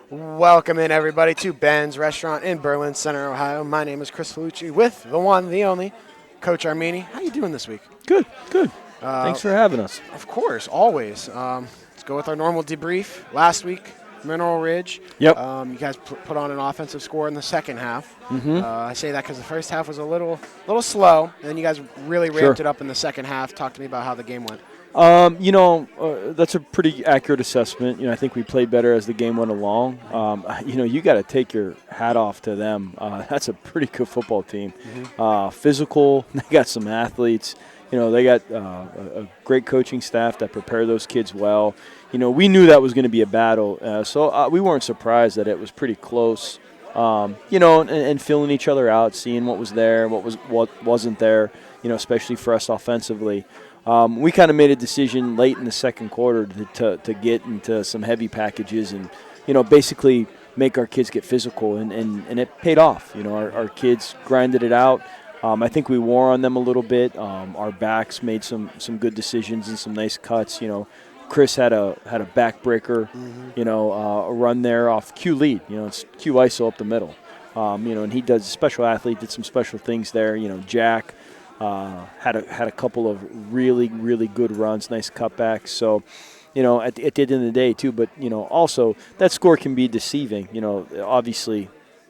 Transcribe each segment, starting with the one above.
Welcome in, everybody, to Ben's Restaurant in Berlin Center, Ohio. My name is Chris Felucci with the one, the only, Coach Armeni. How you doing this week? Good, good. Thanks for having us. Of course, always. Let's go with our normal debrief. Last week, Mineral Ridge. Yep. You guys put on an offensive score in the second half. I say that because the first half was a little slow, and then you guys really ramped it up in the second half. Talk to me about how the game went. That's a pretty accurate assessment. I think we played better as the game went along. You got to take your hat off to them. That's a pretty good football team. Physical, they got some athletes. They got a great coaching staff that prepare those kids well. We knew that was going to be a battle, so we weren't surprised that it was pretty close. And filling each other out, seeing what was there, what wasn't there. Especially for us offensively. We kind of made a decision late in the second quarter to get into some heavy packages and, basically make our kids get physical, and it paid off. Our kids grinded it out. I think we wore on them a little bit. Our backs made some good decisions and some nice cuts. Chris had a backbreaker, a run there off Q lead. It's Q ISO up the middle. And he does special athlete, did some special things there. Jack. Had a couple of really, really good runs, nice cutbacks. So, at the end of the day, too. But, also that score can be deceiving. Obviously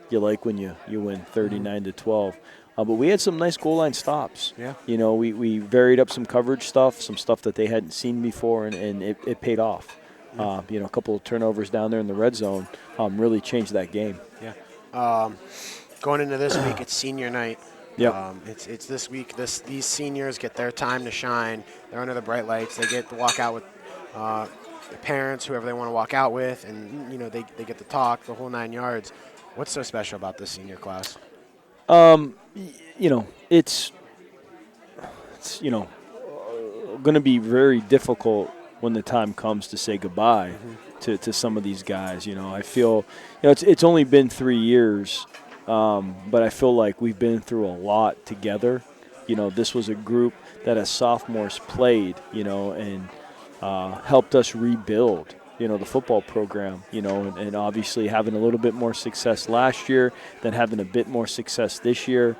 you like when you win 39-12. But we had some nice goal line stops. Yeah. We varied up some coverage stuff, some stuff that they hadn't seen before, and it paid off. A couple of turnovers down there in the red zone really changed that game. Yeah. Going into this week, it's senior night. Yeah. It's this week. These seniors get their time to shine. They're under the bright lights. They get to walk out with their parents, whoever they want to walk out with, and they get to talk the whole 9 yards. What's so special about this senior class? It's going to be very difficult when the time comes to say goodbye to some of these guys. I feel it's only been 3 years. But I feel like we've been through a lot together. This was a group that as sophomores played, and helped us rebuild, the football program, and obviously having a little bit more success last year than having a bit more success this year.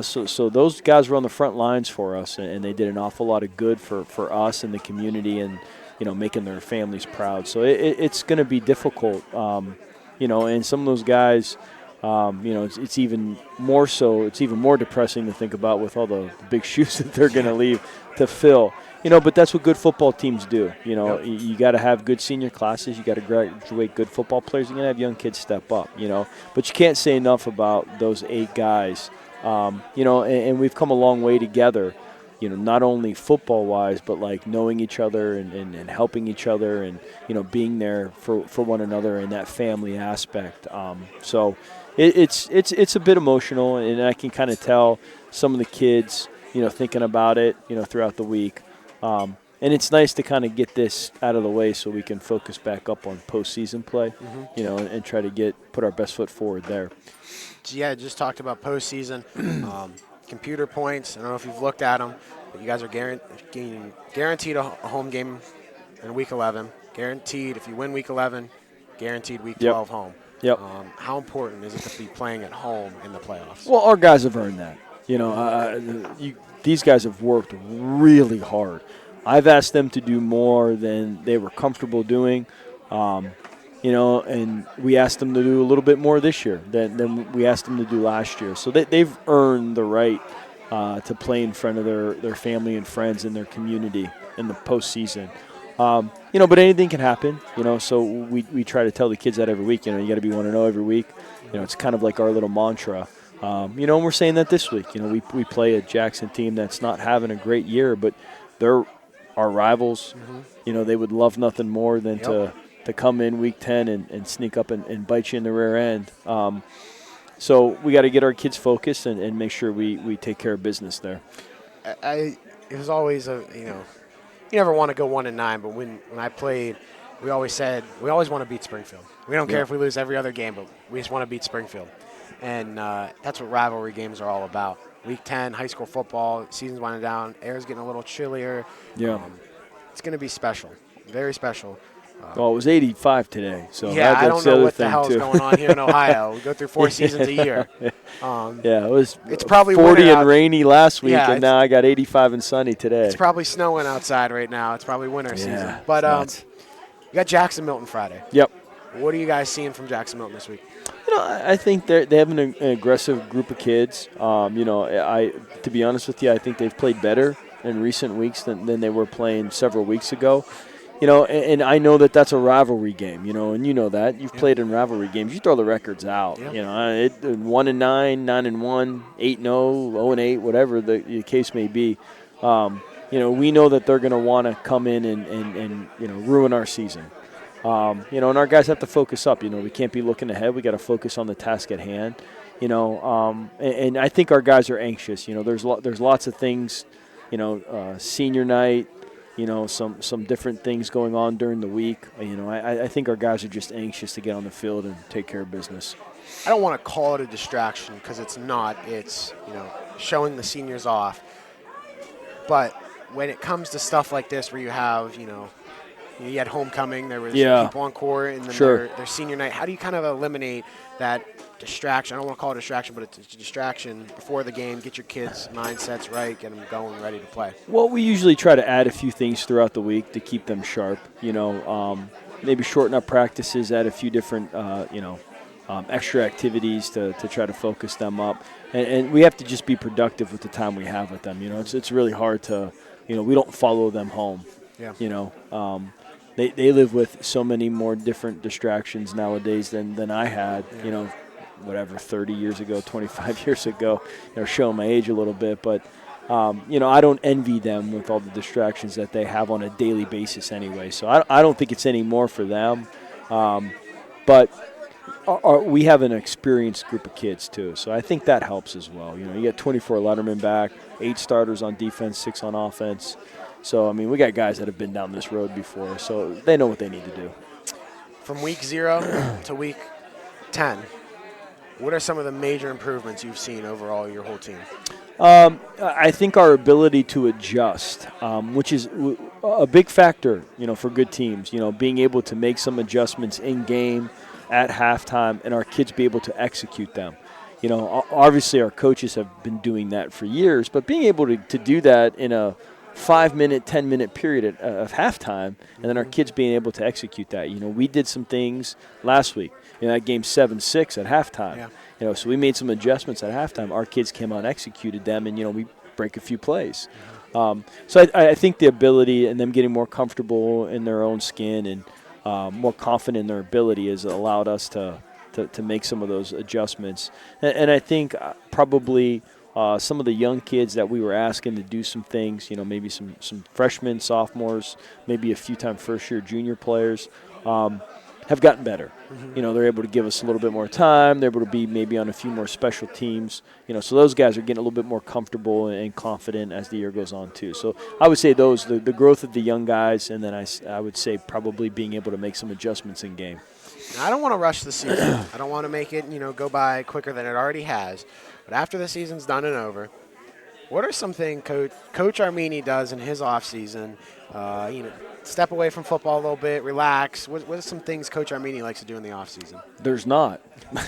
So those guys were on the front lines for us, and they did an awful lot of good for us and the community and, making their families proud. So it's going to be difficult, and some of those guys – it's even more so. It's even more depressing to think about with all the big shoes that they're going to leave to fill. But that's what good football teams do. You got to have good senior classes. You got to graduate good football players. You're going to have young kids step up. But you can't say enough about those 8 guys. And we've come a long way together. Not only football-wise, but like knowing each other and helping each other and being there for one another in that family aspect. So. It's a bit emotional, and I can kind of tell some of the kids, thinking about it, throughout the week. And it's nice to kind of get this out of the way so we can focus back up on postseason play, and try to put our best foot forward there. Yeah, just talked about postseason. Computer points. I don't know if you've looked at them, but you guys are guaranteed a home game in Week 11. Guaranteed if you win Week 11, guaranteed Week 12 home. Yep. How important is it to be playing at home in the playoffs? Well, our guys have earned that. These guys have worked really hard. I've asked them to do more than they were comfortable doing, and we asked them to do a little bit more this year than we asked them to do last year. So they've earned the right to play in front of their family and friends and their community in the postseason. But anything can happen, so we try to tell the kids that every week, you got to be 1-0 every week. It's kind of like our little mantra. And we're saying that this week. We play a Jackson team that's not having a great year, but they're our rivals. They would love nothing more than to come in Week 10 and sneak up and bite you in the rear end. So we got to get our kids focused and make sure we take care of business there. It was always you never want to go 1-9, but when I played, we always said we always want to beat Springfield. We don't care if we lose every other game, but we just want to beat Springfield. And that's what rivalry games are all about. Week 10, high school football, season's winding down, air's getting a little chillier. Yeah. It's going to be special, very special. Well, it was 85 today, so Yeah, I that's don't the know other what the thing hell is too. going on here in Ohio. We go through 4 seasons a year. Yeah, it was It's probably 40 winter and out. rainy last week, Yeah, and now I got 85 and sunny today. It's probably snowing outside right now. It's probably winter season. But it's nuts. you got Jackson Milton Friday. Yep. What are you guys seeing from Jackson Milton this week? I think they have an aggressive group of kids. To be honest with you, I think they've played better in recent weeks than they were playing several weeks ago. And I know that that's a rivalry game, and you know that. You've played in rivalry games. You throw the records out. Yeah. 1-9, 9-1, 8-0, 0-8, whatever the case may be. We know that they're going to want to come in and ruin our season. And our guys have to focus up. We can't be looking ahead. We got to focus on the task at hand. And I think our guys are anxious. There's lots of things. Senior night. Some different things going on during the week. I think our guys are just anxious to get on the field and take care of business. I don't want to call it a distraction because it's not. It's, showing the seniors off. But when it comes to stuff like this where you have, you had homecoming, there was people on court, and then their senior night, how do you kind of eliminate that distraction? I don't want to call it a distraction, but it's a distraction before the game. Get your kids' mindsets right, get them going, ready to play. Well, we usually try to add a few things throughout the week to keep them sharp. Maybe shorten up practices, add a few different, extra activities to try to focus them up. And we have to just be productive with the time we have with them. It's really hard to, we don't follow them home. Yeah. They live with so many more different distractions nowadays than I had, 30 years ago, 25 years ago, showing my age a little bit. But, I don't envy them with all the distractions that they have on a daily basis anyway. So I don't think it's any more for them. But we have an experienced group of kids, too. So I think that helps as well. You got 24 lettermen back, 8 starters on defense, 6 on offense. So, we got guys that have been down this road before, so they know what they need to do. From week 0 to week 10, what are some of the major improvements you've seen overall your whole team? I think our ability to adjust, which is a big factor, for good teams, being able to make some adjustments in game at halftime and our kids be able to execute them. Obviously our coaches have been doing that for years, but being able to do that in a 5-minute, 10-minute period of halftime, and then our kids being able to execute that. We did some things last week. That game 7-6 at halftime. Yeah. So we made some adjustments at halftime. Our kids came out and executed them, and, we break a few plays. So I think the ability and them getting more comfortable in their own skin and more confident in their ability has allowed us to make some of those adjustments. And I think probably – some of the young kids that we were asking to do some things, maybe some freshmen, sophomores, maybe a few-time first-year junior players, have gotten better. Mm-hmm. They're able to give us a little bit more time. They're able to be maybe on a few more special teams. So those guys are getting a little bit more comfortable and confident as the year goes on too. So I would say the growth of the young guys, and then I would say probably being able to make some adjustments in game. Now, I don't want to rush the season. I don't want to make it, go by quicker than it already has. But after the season's done and over, what are some things Coach Armeni does in his offseason? Step away from football a little bit, relax. What are some things Coach Armeni likes to do in the offseason? There's not.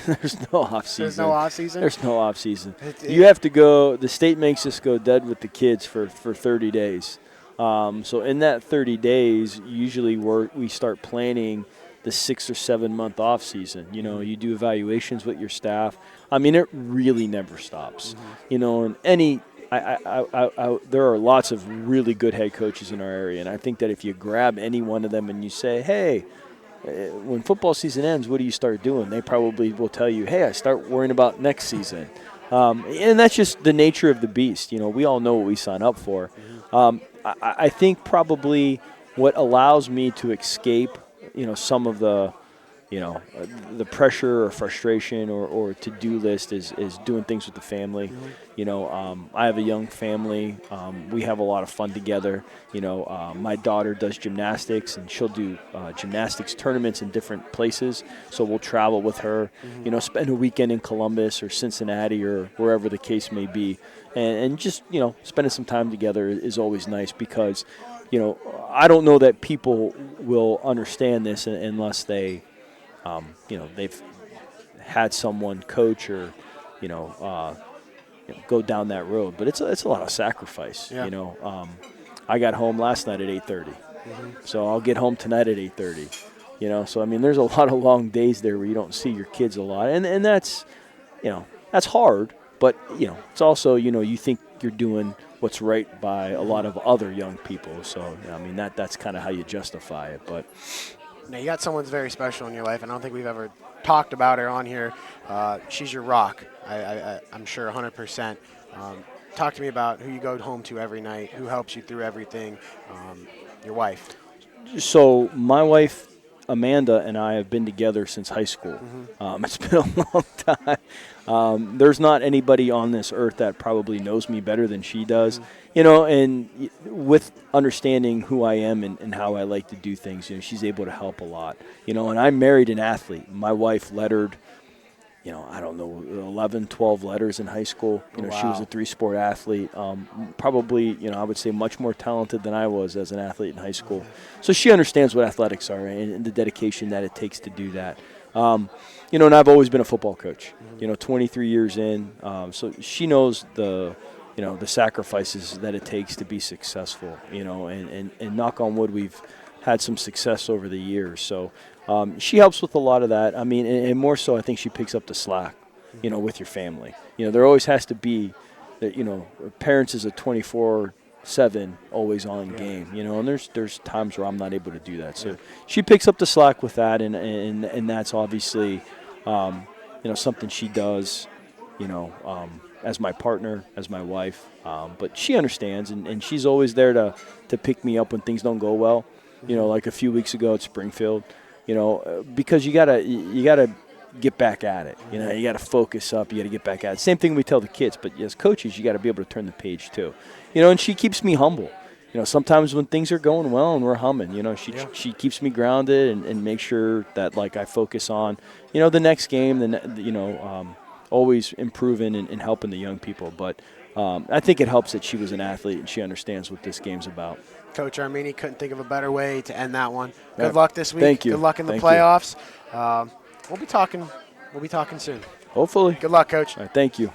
There's no offseason. There's no offseason? There's no offseason. You have to go – the state makes us go dead with the kids for 30 days. So in that 30 days, usually we start planning the 6 or 7 month off season. You do evaluations with your staff. It really never stops. Mm-hmm. And there are lots of really good head coaches in our area, and I think that if you grab any one of them and you say, hey, when football season ends, what do you start doing? They probably will tell you, hey, I start worrying about next season. And that's just the nature of the beast. We all know what we sign up for. I think probably what allows me to escape, some of the pressure or frustration or to-do list is doing things with the family. Mm-hmm. I have a young family. We have a lot of fun together. My daughter does gymnastics, and she'll do gymnastics tournaments in different places. So we'll travel with her, mm-hmm. Spend a weekend in Columbus or Cincinnati or wherever the case may be. And just, spending some time together is always nice because, I don't know that people will understand this unless they, they've had someone coach or, go down that road. But it's a lot of sacrifice. Yeah. I got home last night at 8:30, so I'll get home tonight at 8:30. So I mean, there's a lot of long days there where you don't see your kids a lot, and that's, that's hard. But it's also you think you're doing what's right by a lot of other young people. So I mean that's kind of how you justify it. But Now, you got someone that's very special in your life, and I don't think we've ever talked about her on here. She's your rock, I'm sure 100%. Talk to me about who you go home to every night, who helps you through everything, your wife. So my wife Amanda and I have been together since high school. It's been a long time. There's not anybody on this earth that probably knows me better than she does. And with understanding who I am and how I like to do things, she's able to help a lot. And I married an athlete. My wife lettered, I don't know, 11, 12 letters in high school. Wow. She was a 3-sport athlete. Probably, I would say much more talented than I was as an athlete in high school. So she understands what athletics are and the dedication that it takes to do that. And I've always been a football coach, 23 years in. So she knows the sacrifices that it takes to be successful, and knock on wood, we've had some success over the years. So she helps with a lot of that. I mean, and more so, I think she picks up the slack, with your family. There always has to be, parents is a 24/7 always on game, and there's times where I'm not able to do that. So she picks up the slack with that, and that's obviously, something she does, as my partner, as my wife. But she understands, and she's always there to pick me up when things don't go well. Like a few weeks ago at Springfield, because you gotta get back at it. You gotta focus up. You gotta get back at it. Same thing we tell the kids, but as coaches, you gotta be able to turn the page too. And she keeps me humble. Sometimes when things are going well and we're humming, she keeps me grounded and makes sure that I focus on, the next game, always improving and helping the young people. But I think it helps that she was an athlete and she understands what this game's about. Coach Armeni, couldn't think of a better way to end that one. Good luck this week. Thank you. Good luck in the Thank playoffs. We'll be talking soon. Hopefully. Good luck, Coach. All right, thank you.